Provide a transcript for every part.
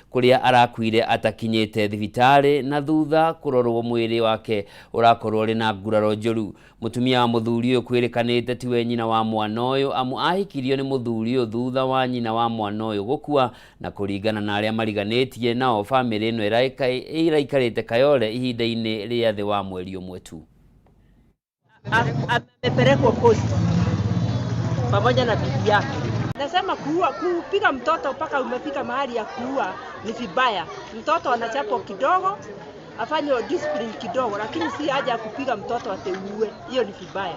kuria arakuire atakinyete thibitari na thutha kurorwo mwiri wake urakorwo ri na nguraro njoru. Mutumia wa muthuri uyu kwirikanite tiwe nyina wa mwana uyu amu ahikirio ni muthuri uyu thutha wa nyina wa mwana uyu gukua, na kuringana na aria mariganitie nao family ino iraikarite Kayole ihinda-ini ria thi wa mweri umwe tu. Amepelekwa post pamoja na bibi yake. Nasema kupiga mtoto mpaka umefika mahali ya kuua ni vibaya. Mtoto anachapwa kidogo, afanye discipline kidogo, lakini si haja ya kupiga mtoto ateuwe. Hiyo ni vibaya.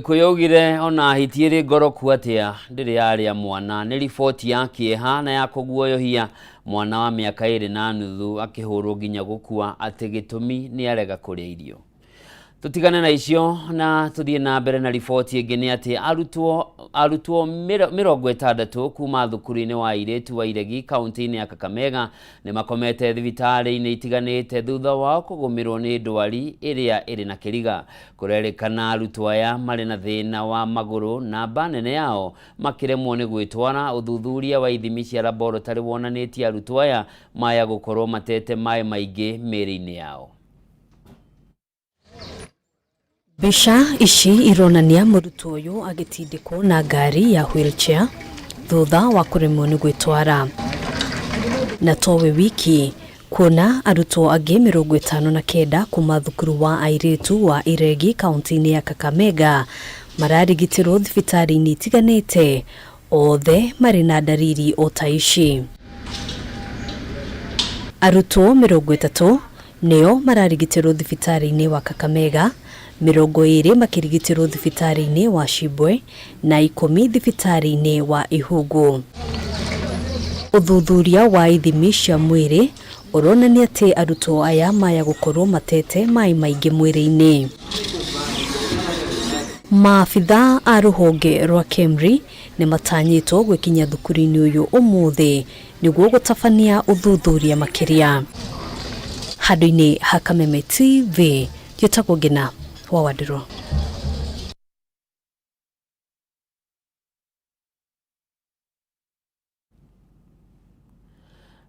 Kuyogire ona hitiere ngoro kuatia ndiri yaria mwana ni riboti ya kieha na ya kuguoyohia mwana wa miaka 2.5 akihurwo nginya gukua ati gitumi ni arega kuria irio. Tutigane na icio na tuthie na mbere na riboti ingi ni ati arutwo 60 kuma thukuru-ini wa Iretu wa Iregi kaunti-ini ya Kakamega ni makomete thibitari-ini itiganite thutha wa kugumirwo ni ndwari iria iri na kiriga. Kurerikana arutwo aya mari na thina wa maguru na banene yao makiremwo ni gwitwara uthuthuria wa ithimi cia laboratory wonanitie arutwo aya maya gukorwo matete mai maingi miri-ini yao. Bisha ici ironania murutwo uyu agitindikwo na ngari ya wheelchair thutha wa kuremwo ni gwitwara. Na towe wiki kuona arutwo angi 59 kuma thukuru wa Airetu wa Iregi kaunti-ini ya Kakamega mararigitirwo thibitari-ini itiganite, othe mari na dariri o ta ici. Arutwo 30 nio mararigitirwo thibitari-ini wa Kakamega, 20 makirigitirwo thibitari-ini wa Shibwe na 10 thibitari-ini wa Ihugu. Uthuthuria wa ithimi cia mwiri uronania ati arutwo aya maya gukorwo matete mai maingi mwiri-ini. Maabitha a ruhonge rwa KEMRI ni matanyitwo gwikinya thukuru-ini uyu umuthi niguo gutabania uthuthuria makiria. Handu-ini ha Kameme TV njitagwo Ngina wa Wadiro.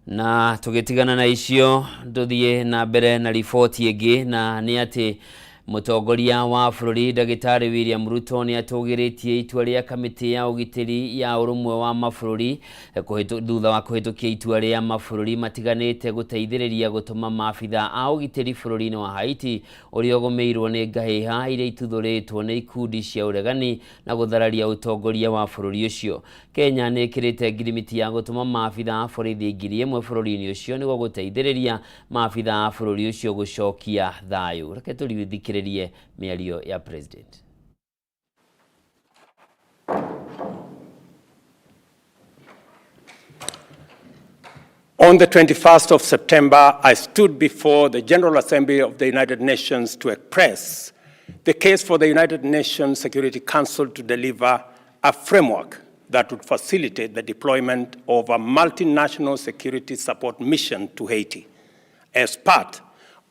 Na tugitigana na icio nduthie na mbere na riboti ingi, na ni ati mutongoria wa bururi Dagitari William Ruto ni atugiritie itua ria kamiti ya ugitiri ya urumwe wa mabururi thutha wa kuhitukia itua ria mabururi matiganite guteithiriria gutuma maabitha a ugitiri bururi-ini wa Haiti uria ugumirwo ni ngahiha iria ituthuritwo ni ikundi cia uregani na guthararia utongoria wa bururi ucio. Kenya ni ikirite ngirimiti ya gutuma maabitha a borithi 1,000 bururi-ini ucio niguo guteithiriria maabitha a bururi ucio gucokia thayu. Reke turithikiririe miario ya president. On the 21st of September, I stood before the General Assembly of the United Nations to express the case for the United Nations Security Council to deliver a framework that would facilitate the deployment of a multinational security support mission to Haiti as part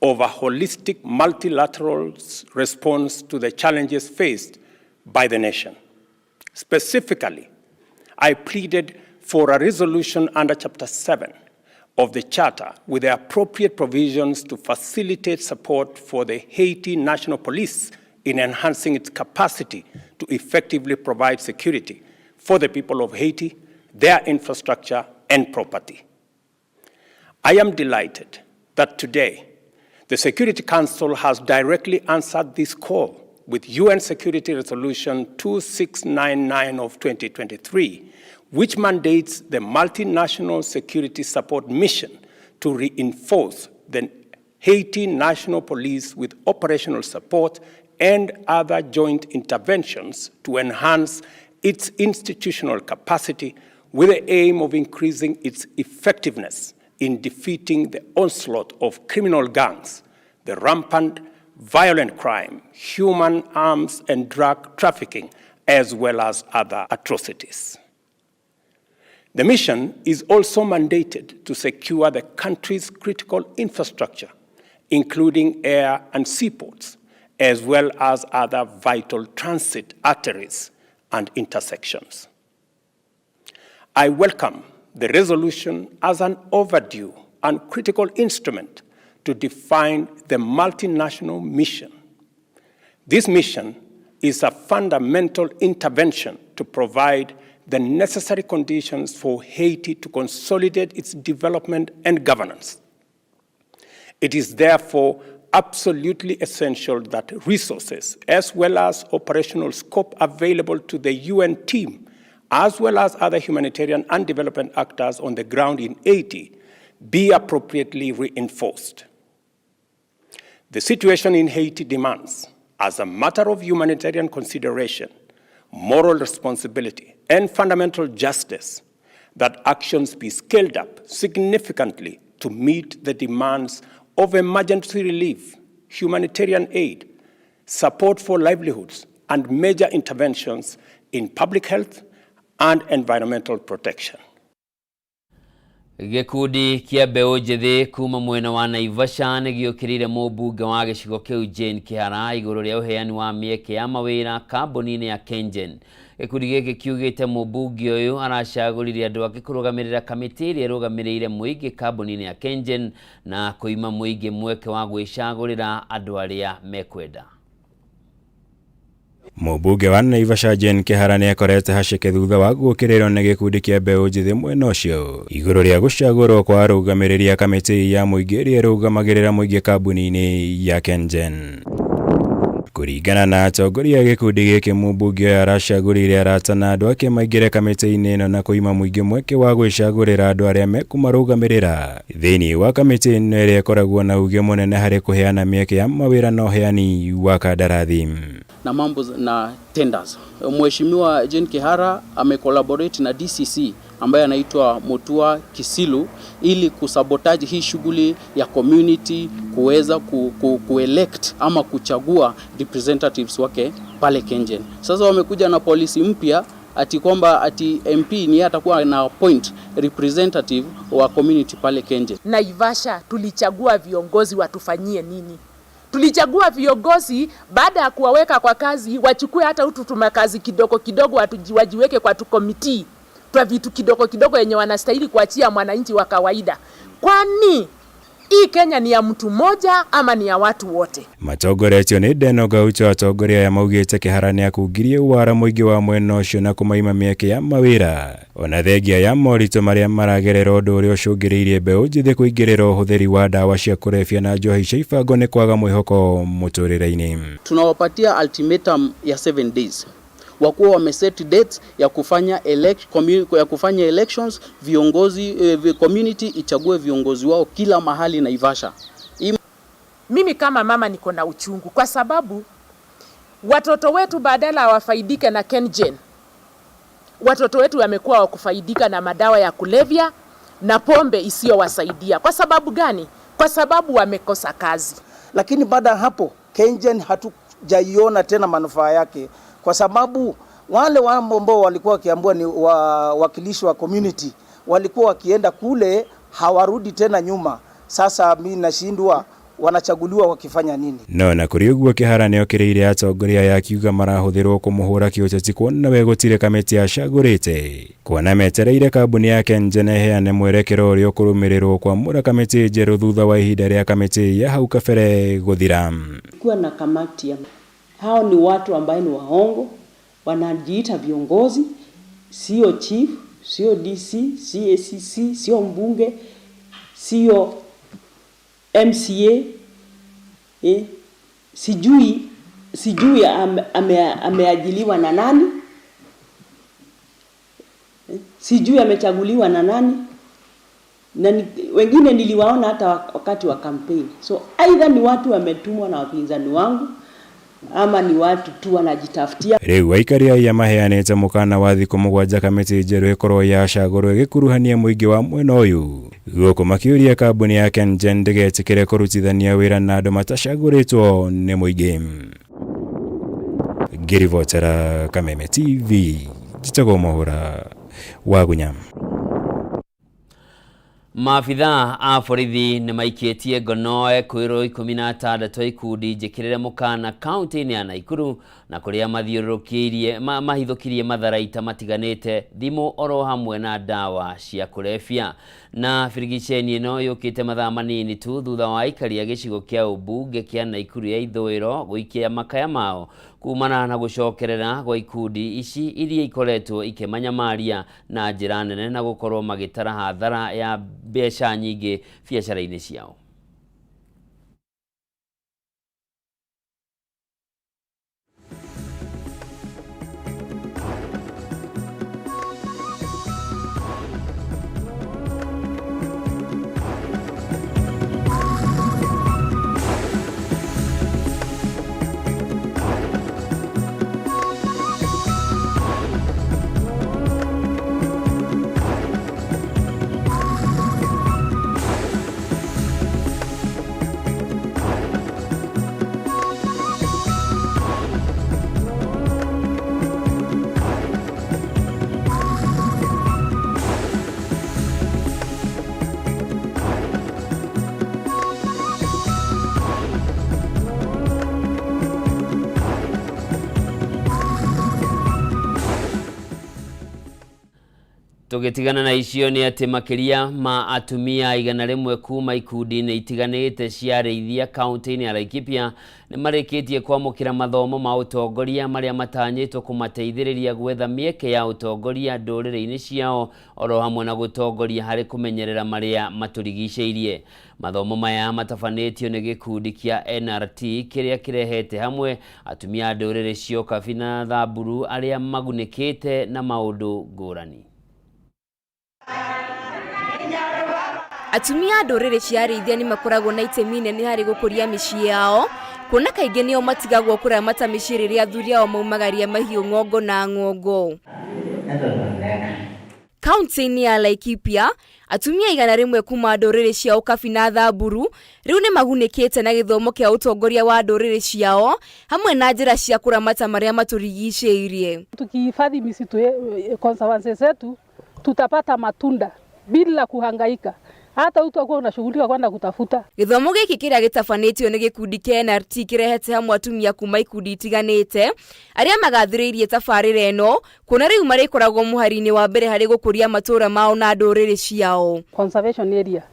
of a holistic multilateral response to the challenges faced by the nation. Specifically, I pleaded for a resolution under Chapter 7 of the Charter with the appropriate provisions to facilitate support for the Haiti National Police in enhancing its capacity to effectively provide security for the people of Haiti, their infrastructure, and property. I am delighted that today the Security Council has directly answered this call with UN Security Resolution 2699 of 2023, which mandates the multinational security support mission to reinforce the Haiti National Police with operational support and other joint interventions to enhance its institutional capacity with the aim of increasing its effectiveness in defeating the onslaught of criminal gangs, the rampant violent crime, human arms and drug trafficking, as well as other atrocities. The mission is also mandated to secure the country's critical infrastructure, including air and seaports, as well as other vital transit arteries and intersections. I welcome the resolution as an overdue and critical instrument to define the multinational mission. This mission is a fundamental intervention to provide the necessary conditions for Haiti to consolidate its development and governance. It is therefore absolutely essential that resources as well as operational scope available to the UN team as well as other humanitarian and development actors on the ground in Haiti be appropriately reinforced. The situation in Haiti demands, as a matter of humanitarian consideration, moral responsibility, and fundamental justice, that actions be scaled up significantly to meet the demands of emergency relief, humanitarian aid, support for livelihoods, and major interventions in public health and environmental protection. Gikundi kia mbeu njithi kuma mwena wa Naivasha nigiukirire mũmbunge wa gĩcigo kĩu Jane Kĩhara igũrũ rĩa ũheani wa mĩeke ya mawĩra kambuni-inĩ ya Kengen. Gikundi gĩkĩ kiugĩte mũmbunge ũyũ aracagũrire andũ angĩ kũrũgamĩrĩra kamĩtĩ ĩrĩa ĩrũgamĩrĩire mũingĩ kambuni-inĩ ya Kengen na kũima mũingĩ mweke wa gwĩcagũrĩra andũ arĩa mekwenda. Mũmbunge wa Naivasha Jane Kĩhara nĩakorete haceke thutha wa gũkĩrĩrwo nĩ gĩkundi kĩa mbeũ njĩthĩ mwena ũcio igũrũ rĩa gũcagũrwo kwa arũgamĩrĩri a kamĩtĩ ya mũingĩ ĩrĩa ĩrũgamagĩrĩra mũingĩ kambuni-inĩ ya Kengen. Kũringana na atongoria gĩkundi gĩkĩ, mũmbunge ũyũ aracagũrire arata na andũ ake maingĩre kamĩtĩ-inĩ ĩno na kũima mũingĩ mweke wa gwĩcagũrĩra andũ arĩa mekũmarũgamĩrĩra thĩinĩ wa kamĩtĩ ĩno ĩrĩa ĩkoragwo na uge mũnene harĩ kũheana mĩeke ya mawĩra na ũheani wa kandarathi na mambo na tenders. Mheshimiwa Jane Kĩhara amecollaborate na DCC ambaye anaitwa Mutua Kisilu ili kusabotage hii shughuli ya community kuweza kuelect ama kuchagua representatives wake pale Kengen. Sasa wamekuja na policy mpya ati kwamba ati MP ni atakuwa na appoint representative wa community pale Kengen. Naivasha tulichagua viongozi watufanyie nini? Tulichagua viongozi baada ya kuwaweka kwa kazi wachukue hata ututuma kazi kidogo kidogo wajiweke kwa tukomiti kwa vitu kidogo kidogo yenye wanastahili kuachia mwananchi wa kawaida. Kwani hii Kenya ni ya mtu mmoja ama ni ya watu wote? Matongoretio nĩ Denoga Ucho atongoria ya maugĩte Kĩhara nĩakungirie wara mũingĩ wa mwena ũcio na kũmaima mĩeke ya mawĩra ona thengia ya moritũ marĩa maragerera ũndũ ũrĩa ũcũngĩrĩirie mbeũ njĩthĩ kũingĩrĩra ũhũthĩri wa ndawa cia kũrebia na njohi cia ibango nĩ kwaga mwĩhoko mũtũrĩre-inĩ. Tunawapatia ultimatum ya 7 days. Wakuwa wameset dates ya kufanya elections, viongozi community ichague viongozi wao kila mahali Naivasha. Mimi kama mama niko na uchungu kwa sababu watoto wetu badala wafaidike na Kengen, watoto wetu wamekuwa wakufaidika na madawa ya kulevya na pombe isiyowasaidia. Kwa sababu gani? Kwa sababu wamekosa kazi. Lakini baada hapo Kengen hatujaiona tena manufaa yake, kwa sababu wale ambao walikuwa wakiambiwa ni wakilishi wa community walikuwa wakienda kule hawarudi tena nyuma. Sasa mimi nashindwa wanachaguliwa wakifanya nini? No na kuri ũguo Kĩhara nĩokĩrĩire atongoria ya kiuga marahũthĩrwo kũmũhũra kĩũteti kuona we gũtirĩ kamĩtĩ yacagũrĩte kuona metereire kambuni ya Kengen ĩheane mwerekero ũrĩa ũkũrũmĩrĩrwo kwamũra kamĩtĩ njerũ thutha wa ihinda rĩa kamĩtĩ ya hau kabere gũthira. Kuwa na kamati ya hao ni watu ambao ni waongo, wanajiita viongozi, sio chief, sio DC, sio ACC, sio mbunge, sio MCA. Sijui ameajiliwa na nani? Sijui amechaguliwa na nani? Na wengine niliwaona hata wakati wa campaign. So either ni watu wametumwa na wapinzani wangu ama ni watu tu wanajitafutia. Rĩu aikari ya maheanĩte mũkana wa thikũ 7 kamĩtĩ njerũ ĩkorwo yacagũrwo ĩgĩkuruhania mũingĩ wa mwena ũyũ gũkũ makĩũria kambuni ya Kengen ndĩgetĩkĩre kũrutithania wĩra na andũ matacagũrĩtwo nĩ mũingĩ. Ngĩribotera Kameme TV, njĩtagwo Mohoro wa Gunyam. Maabitha a borithi nĩ maikĩtie ngono kwĩrwo 16 ikundi njĩkĩrĩre mũkana kaunti-inĩ ya Nakuru na kũrĩa mahithũkirie matharaita matiganĩte thimũ oro hamwe na ndawa cia kũrebia. Na birigiceni ĩno yũkĩte mathaa manini tu thutha wa aikari a gĩcigo kĩa ũmbunge kĩa Nakuru ya ithũĩro gũikia makaya mao kumana na gũcokerera gwa ikundi ici iria ikoretwo ikĩmanyamaria na njĩra nene na gũkorwo magĩtara hathara ya mbeca nyingĩ biacara-inĩ ciao. Tũgĩtigana na icio nĩ atĩ makĩria ma atumia 100 kuma ikundi-inĩ itiganĩte cia arĩithia kaunti-inĩ ya Laikipia nĩ marĩkĩtie kwamũkĩra mathomo ma ũtongoria marĩa matanyĩtwo kũmateithĩrĩria gwetha mĩeke ya ũtongoria ndũrĩrĩ-inĩ ciao oro hamwe na gũtongoria harĩ kũmenyerera marĩa matũrigicĩirie. Mathomo maya matabanĩtio nĩ gĩkundi kĩa NRT kĩrĩa kĩrehete hamwe atumia a ndũrĩrĩ cia Ukabi na Thamburu arĩa magunĩkĩte na maũndũ ngũrani. Atumia a ndũrĩrĩ cia arĩithia nĩ makoragwo na itemi inene harĩ gũkũria mĩciĩ yao, kuona kaingĩ nĩo matigagwo kũramata mĩciĩ rĩrĩa athuri ao maumagaria mahiũ ng'ongo na ng'ongo. Kaunti-inĩ ya Laikipia, atumia 100 kuma ndũrĩrĩ cia Ukabi na Thamburu rĩu nĩ magunĩkĩte na gĩthomo kĩa ũtongoria wa ndũrĩrĩ ciao hamwe na njĩra cia kũramata marĩa matũrigicĩirie. Tukihifadhi misitu conservancy zetu tutapata matunda bila kuhangaika. Hata utakuwa unashughulika kwenda kutafuta. Gĩthomo gĩkĩ kĩrĩa gĩtabanĩtio nĩ gĩkundi kĩa NRT kĩrehete hamwe atumia kuma ikundi itiganĩte arĩa magathĩrĩirie tabarĩra ĩno kuona rĩu marĩkoragwo mũhari-inĩ wa mbere harĩ gũkũria matũũra mao na ndũrĩrĩ ciao. Conservation area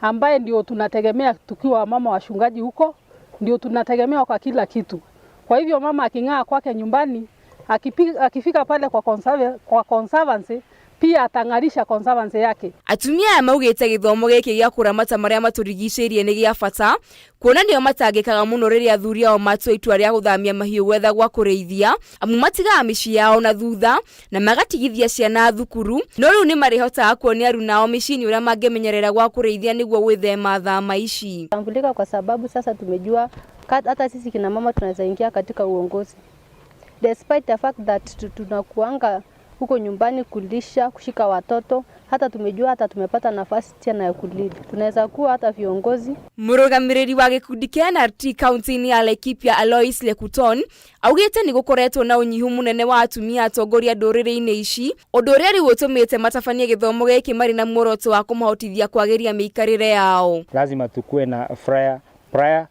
ambaye ndio tunategemea tukiwa mama wachungaji huko, ndio tunategemea kwa kila kitu. Kwa hivyo mama aking'aa kwake nyumbani, akifika pale kwa conservancy pia atang'arisha conservancy yake. Atumia aya maugĩte gĩthomo gĩkĩ gĩa kũramata marĩa matũrigicĩirie nĩ gĩa bata kuona nĩo matangĩkaga mũno rĩrĩa athuri ao matua itua rĩa gũthamia mahiũ gwetha gwa kũrĩithia amu matigaga mĩciĩ yao na thutha na magatigithia ciana thukuru, no rĩu nĩ marĩhotaga kuonia aruna ao mĩciĩ-inĩ ũrĩa mangĩmenyerera gwa kũrĩithia nĩguo gwĩthema thama ici. Tambulika kwa sababu sasa tumejua hata sisi kina mama tunaweza ingia katika uongozi. Despite the fact that tunakuanga huko nyumbani kulisha, kushika watoto, hata tumejua hata tumepata nafasi tena ya kulidi. Tunaweza kuwa hata viongozi. Mũrũgamĩrĩri wa gĩkundi kĩa NRT kaunti-inĩ ya Laikipia Alois Lekuton augĩte nĩ gũkoretwo na ũnyihu mũnene wa atumia atongoria ndũrĩrĩ-inĩ ici, ũndũ ũrĩa rĩu ũtũmĩte matabanie gĩthomo gĩkĩ marĩ na muoroto wa kũmahotithia kwagĩria mĩikarĩre yao. Lazima tukue na prior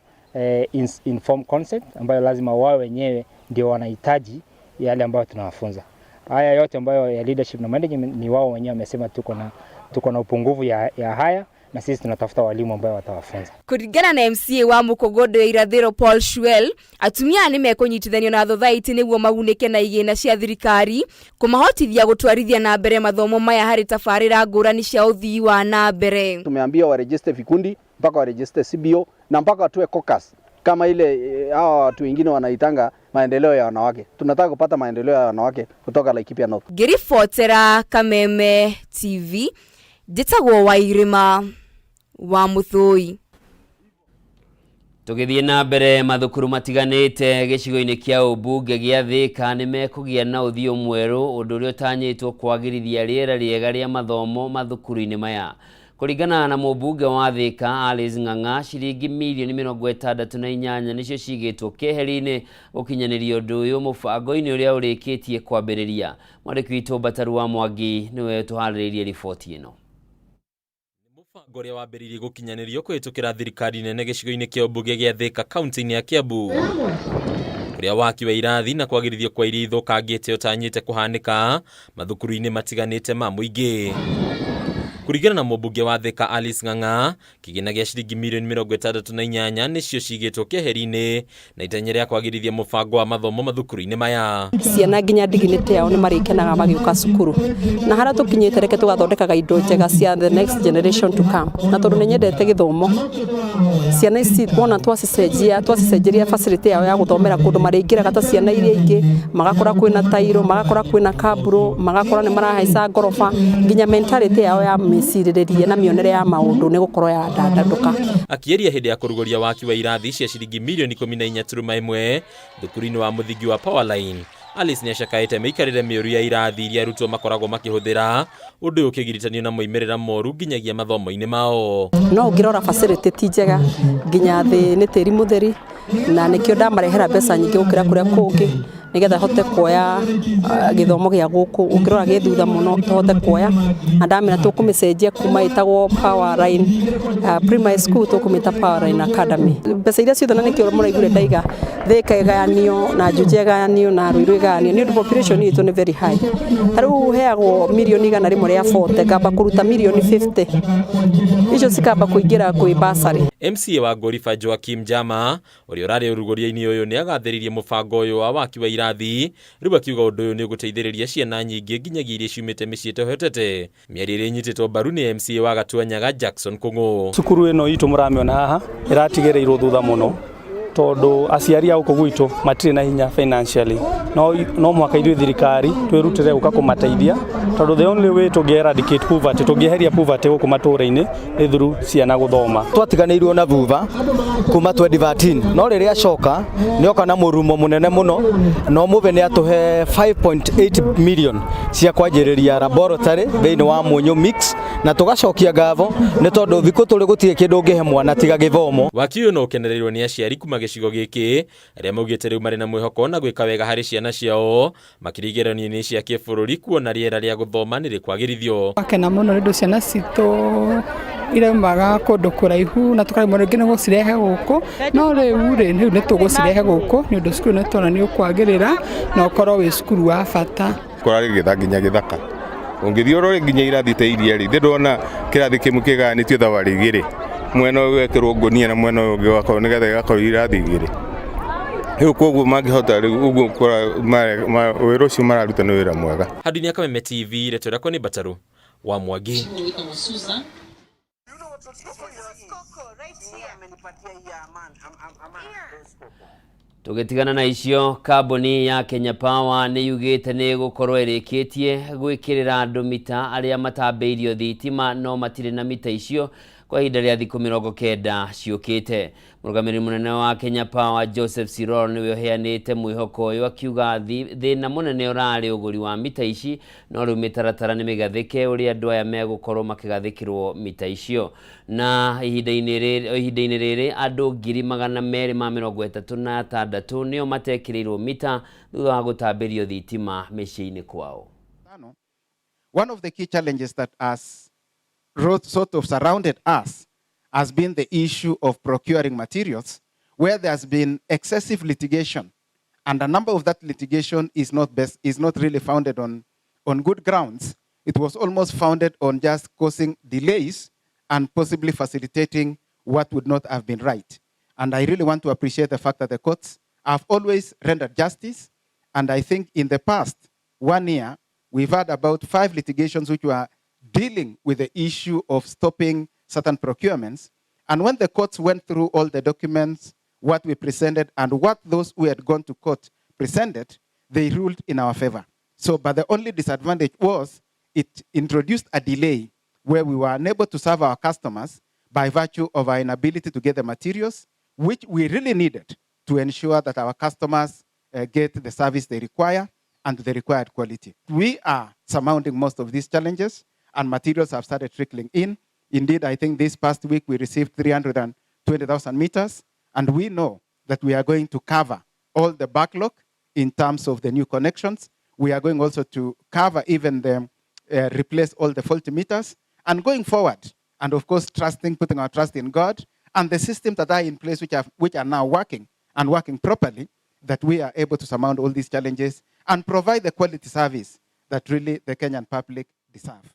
informed consent ambayo lazima wao wenyewe ndio wanahitaji yale ambayo tunawafunza. Haya yote ambayo ya leadership na management ni wao wenyewe wamesema tuko na upungufu ya haya na sisi tunatafuta walimu ambao watawafunza. Kũringana na MCA wa Mukogodo ya irathĩro Paul Shuel, atumia nĩ mekũnyitithanio na thothaithi nĩguo magunĩke na igĩna cia thirikari kũmahotithia gũtwarithia na mbere mathomo maya harĩ tabarĩra ngũrani cia ũthii wa na mbere. Tumeambia waregister vikundi mpaka waregister CBO na mpaka tuwe caucus kama ile hawa watu wengine wanaitanga maendeleo ya wanawake. Tunataka kupata maendeleo ya wanawake kutoka Laikipia North. Ngĩribotera Kameme TV, Gitau wa irima wa Muthoi. Tũgĩthiĩ na mbere mathukuru matiganĩte gĩcigo-inĩ kĩa ũmbunge gĩa Thĩka nĩ mekũgĩa na ũthiũ mwerũ ũndũ ũrĩa ũtanyĩtwo kwagĩrithia rĩera rĩega rĩa mathomo mathukuru-inĩ maya. Kũringana na mũmbunge wa Thĩka Alice Ng'ang'a, ciringi mirioni 68 nĩcio cigĩtwo keheri-inĩ gũkinyanĩria ũndũ ũyũ mũbango-inĩ ũrĩa ũrĩkĩtie kwambĩrĩria. Mwandĩki witũ Bataru wa Mwangi nĩwe tũharĩrĩirie riboti ĩno. Mũbango ũrĩa wambĩrĩirie gũkinyanĩrio kũhĩtũkĩra thirikari nene gĩcigo-inĩ kĩa ũmbunge gĩa Thika kaunti-inĩ ya Kiambu, kũrĩa waki wa irathi na kwagĩrithio kwa iria ithũkangĩte ũtanyĩte kũhanĩka mathukuru-inĩ matiganĩte ma mũingĩ. Kũringana na mũmbunge wa Thika Alice Ng'ang'a, kĩgĩna gĩa ciringi mirioni 68 nĩcio cigĩtwo keheri-inĩ na itanya rĩa kwagĩrithia mũbango wa mathomo mathukuru-inĩ maya. Ciana nginya dignity yao nĩ marĩkenaga magĩũka cukuru, na harĩa tũkinyĩte reke tũgathondekaga indo njega cia the next generation to come. Na tondũ nĩ nyendete gĩthomo, ciana ici wona twacicenjeria facility yao ya gũthomera kũndũ marĩingĩraga ta ciana iria ingĩ, magakora kwĩna tairo, magakora kwĩna kaburo, magakora nĩ marahaica ngoroba, nginya mentality yao ya mĩcirĩrĩrie na mĩonere ya maũndũ nĩ gũkorwo ya ndandatũka. Akĩaria hĩndĩ ya kũrugũria waki wa irathi cia ciringi mirioni 14.1 thukuru-inĩ wa mũthingi wa Powerline, Alice nĩ acakaĩte mĩikarĩre mĩũru ya irathi iria arutwo makoragwo makĩhũthĩra, ũndũ ũyũ ũkĩgiritania na moimĩrĩra moru nginyagia mathomo-inĩ mao. No ũngĩrora facility ti njega, nginya thĩ nĩ tĩri mũtheri, na nĩkĩo ndamarehera mbeca nyingĩ gũkĩra kũrĩa kũngĩ nĩgetha hote kuoya gĩthomo gĩa gũkũ. Ũngĩrora gĩ thutha mũno tũhote kuoya, na ndamena tũkũmĩcenjia kuma ĩtagwo Powerline primary school tũkũmĩta Powerline Academy. Mbeca iria ciothe na nĩkĩo mũraigure ndaiga Thika ĩgayanio na Juja ĩgayanio na Ruiru ĩgayanio nĩ ũndũ population itũ nĩ very high. Rĩu heagwo mirioni 100 rĩa 40 ngamba kũruta mirioni 50 icio cikamba kũingĩra kwĩ basari. MCA wa Gorifa Joakim Jama ũrĩa ũrarĩ ũrugũria-inĩ ũyũ nĩ agathĩrĩirie mũbango ũyũ wa waki wa irathi, rĩu akiuga ũndũ ũyũ nĩ ũgũteithĩrĩria ciana nyingĩ nginyagia iria ciumĩte mĩciĩ ĩtehotete. Mĩario ĩrĩa ĩnyitĩtwo mbaru nĩ MCA wa Gatuanyaga Jackson Kũng'ũ. Cukuru ĩno itũ mũramĩona haha ĩratigĩrĩirwo thutha mũno tondũ aciari a gũkũ gwitũ matirĩ na hinya financially, no mwaka ithuĩ thirikari twĩrutĩre gũka kũmateithia tondũ the only way to eradicate poverty, tũngĩeheria poverty gũkũ matũũra-inĩ nĩ through ciana gũthoma. Twatiganĩirwo na thutha kuma 2013, no rĩrĩa acoka nĩoka na mũrumo mũnene mũno, no mũve nĩ atũhe 5.8 million cia kwanjĩrĩria laboratory thĩinĩ wa Mũnyũ mix, na tũgacokia ngatho nĩ tondũ thikũ tũrĩ gũtirĩ kĩndũ ũngĩhe mwana tiga gĩthomo. Waki ũyũ no ũkenereirwo nĩ aciari kuma gĩcigo gĩkĩ arĩa maugĩte rĩu marĩ na mwĩhoko na gwĩka wega harĩ ciana ciao makĩringĩranio-inĩ cia kĩbũrũri kuona rĩera rĩa gũthoma nĩ rĩkwagĩrithio. Wakena mũno nĩ ũndũ ciana citũ iraumaga kũndũ kũraihu na tũkaremwo rĩngĩ nĩ gũcirehe gũkũ, no rĩu nĩ tũgũcirehe gũkũ nĩ ũndũ cukuru nĩ tuona nĩ ũkwagĩrĩra na ũkorwo wĩ cukuru wa bata. Kũrarĩ nginya gĩthaka ũngĩthiĩ ũrore nginya irathi ta iria rĩ ndĩrona kĩrathi kĩmwe kĩgayanĩtio thabarĩ igĩrĩ, mwena ũyũ wekĩrwo ngonia na mwena ũyũ ũngĩ wakorwo nĩgetha gĩgakorwo irathi igĩrĩ. Rĩu koguo mangĩhota rĩu ũguo wĩra ũcio mararuta nĩ wĩra mwega. Handũ-inĩ ya Kameme TV reto yakwa nĩ Mbatarũ wa Mwangi. Tũgĩtigana na icio, kambuni ya Kenya Power nĩ yugĩte nĩ gũkorwo ĩrĩkĩtie gwĩkĩrĩra andũ mita arĩa matambĩirio thitima no matirĩ na mita icio kwa ihinda rĩa thikũ 90 ciũkĩte. Mũrũgamĩrĩri mũnene wa Kenya Power Joseph Sirol nĩwe ũheanĩte mwĩhoko ũyũ akiuga thĩna mũnene ũrarĩ ũgũri wa mita ici, no rĩu mĩtaratara nĩ mĩgathĩke ũrĩa andũ aya megũkorwo makĩgathĩkĩrwo mita icio. Na ihinda-inĩ rĩrĩ andũ 236 nĩo matekĩrĩirwo mita thutha wa gũtambĩrio thitima mĩciĩ-inĩ kwao. One of the key challenges that has sort of surrounded us has been the issue of procuring materials, where there has been excessive litigation, and a number of that litigation is not really founded on good grounds. It was almost founded on just causing delays and possibly facilitating what would not have been right. And I really want to appreciate the fact that the courts have always rendered justice, and I think in the past 1 year, we've had about 5 litigations which were dealing with the issue of stopping certain procurements. And when the courts went through all the documents, what we presented, and what those who had gone to court presented, they ruled in our favor. So, but the only disadvantage was it introduced a delay where we were unable to serve our customers by virtue of our inability to get the materials, which we really needed to ensure that our customers get the service they require and the required quality. We are surmounting most of these challenges, and materials have started trickling in. Indeed, I think this past week we received 320,000 meters, and we know that we are going to cover all the backlog in terms of the new connections. We are going also to cover even the, replace all the faulty meters. And going forward, and of course putting our trust in God and the systems that are in place which are now working and working properly, that we are able to surmount all these challenges and provide the quality service that really the Kenyan public deserve.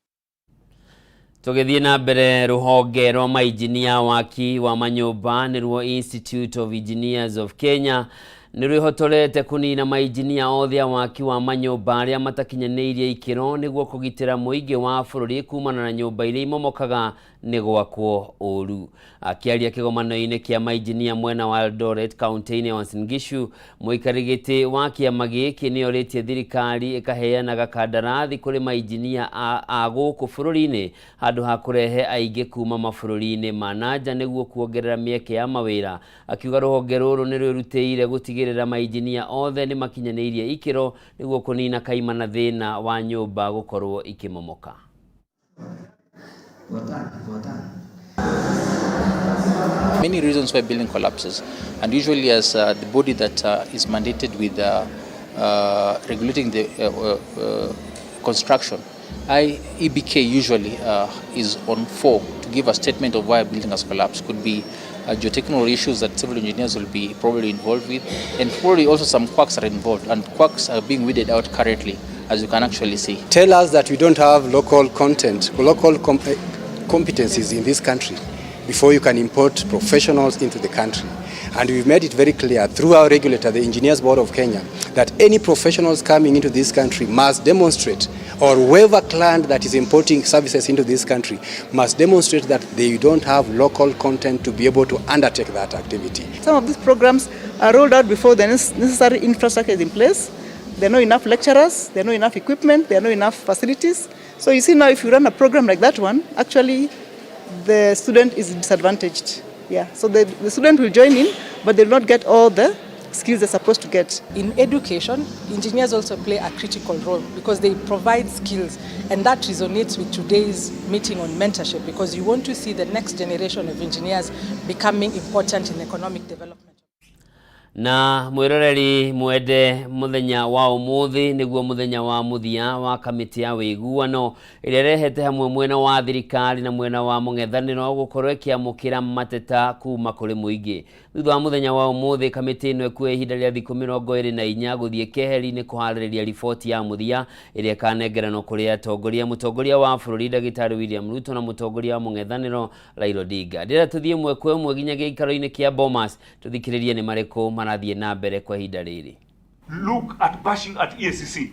Tugithie na mbere ruhonge rwa mainjinia waki wa manyumba nirwo Institute of Engineers of Kenya nirwihotorete kunina mainjinia othe a waki wa manyumba aria matakinyanirie ikiro niguo kugitira muingi wa bururi kumana na nyumba iria imomokaga ni gwakwo uru. Akiaria kigomano-ini kia mainjinia mwena wa Eldoret county-ini ya Uasin Gishu, muikarigiti wa kiama giki ni oritie thirikari ikaheanaga kandarathi kuri mainjinia a guku bururi-ini handu ha kurehe aingi kuma mabururi-ini ma nanja niguo kuongerera mieke ya mawira. Akiuga ruhonge ruru ni rwirutiire gutigirira mainjinia othe ni makinyanirie ikiro niguo kunina kaima na thina wa nyumba gukorwo ikimomoka. Many reasons why building collapses, and usually as the body that is mandated with regulating the construction, EBK usually is on 4 to give a statement of why a building has collapsed. Could be geotechnical issues that civil engineers will be probably involved with, and probably also some quacks are involved, and quacks are being weeded out currently, as you can actually see. Tell us that we don't have local content, local competencies in this country before you can import professionals into the country. And we've made it very clear through our regulator, the Engineers Board of Kenya, that any professionals coming into this country must demonstrate, or whoever client that is importing services into this country must demonstrate that they don't have local content to be able to undertake that activity. Some of these programs are rolled out before the necessary infrastructure is in place. There are not enough lecturers, there are not enough equipment, there are not enough facilities. So you see now, if you run a program like that one, actually the student is disadvantaged. Yeah, so the student will join in, but they will not get all the skills they're supposed to get. In education, engineers also play a critical role because they provide skills, and that resonates with today's meeting on mentorship, because you want to see the next generation of engineers becoming important in economic development. Na mwiroreri mwende muthenya wa umuthi niguo muthenya wa muthia wa kamiti ya wiguano iria rehete hamwe mwena wa thirikari na mwena wa mung'ethaniro gukorwo ikiamukira mateta kuma kuri muingi. Thutha wa muthenya wa umuthi kamiti ino ekuoya ihinda ria thiku 24 guthie keheri-ini kuhaririria riboti ya muthia iria kanengeranwo kuri atongoria, mutongoria wa bururi Dagitari William Ruto na mutongoria wa mung'ethaniro Raila Odinga. Ndira tuthie mwe kwa mwe ginyagia ikaro-ini kia Bomas tuthikiririe ni mariko marathie na mbere kwa ihinda riri. Look at bashing at EACC.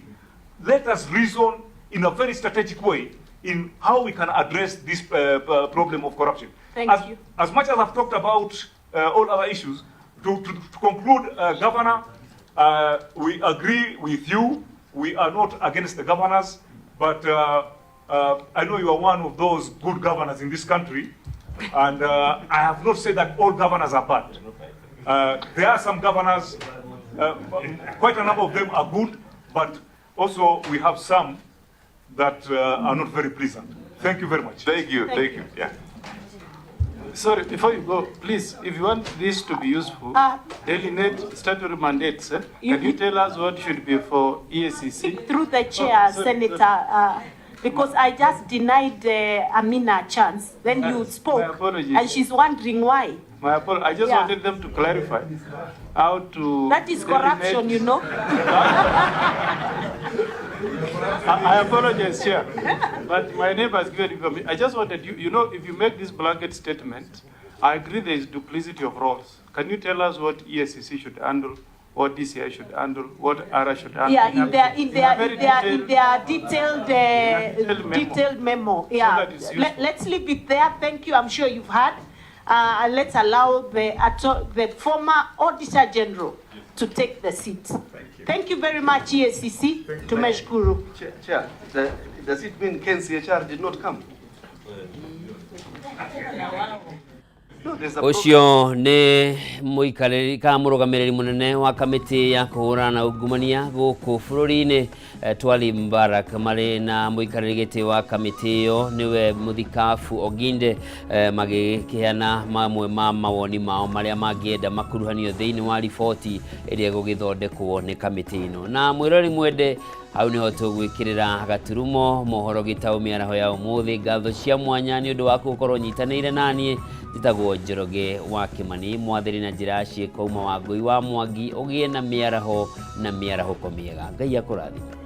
Let us reason in a very strategic way in how we can address this problem of corruption. Thank you. As much as I've talked about all other issues, to conclude, Governor, we agree with you. We are not against the governors, but I know you are one of those good governors in this country, and I have not said that all governors are bad. There are some governors, quite a number of them are good, but also we have some that are not very pleasant. Thank you very much. Thank you. Yeah. Sorry, before you go, please, if you want this to be useful, delineate statutory mandates. Can you tell us what should be for EACC? Through the chair, Senator, because I just denied Amina a chance. Then you spoke, my apologies. And she's wondering why. My apologies. I just wanted them to clarify how to... That is corruption, you know. I apologize, Chair, but my neighbor has given information. I just wanted you know, if you make this blanket statement, I agree there is duplicity of roles. Can you tell us what EACC should handle, what DCI should handle, what ARA should handle? Yeah, in their detailed memo. Yeah, let's leave it there. Thank you. I'm sure you've heard. Let's allow the former Auditor General to take the seat. Thank you very much, EACC. Tumeshukuru. Chair, does it mean KNCHR did not come? Ucio ni muikariri ka murugamiriri munene wa kamiti ya kuhura na ungumania guku bururi-ini Twali Mbarak mari na muikariri giti wa kamiti iyo niwe Muthikafu Oginde magikiana mamwe ma mawoni mao maria mangienda makuruhanio thiini wa riboti iria gugithondekwo ni kamiti ino. Na mwirori mwende Hau niho tugwikirira gaturumo mohoro Gitau miaraho ya umuthi ngatho cia mwanya ni undu wa gukorwo nyitanire nanie njitagwo Njoroge wa Kimani mwathiri na njira ciiko uma wa ngui wa Mwangi ugie na miaraho ko miega Ngai akurathime.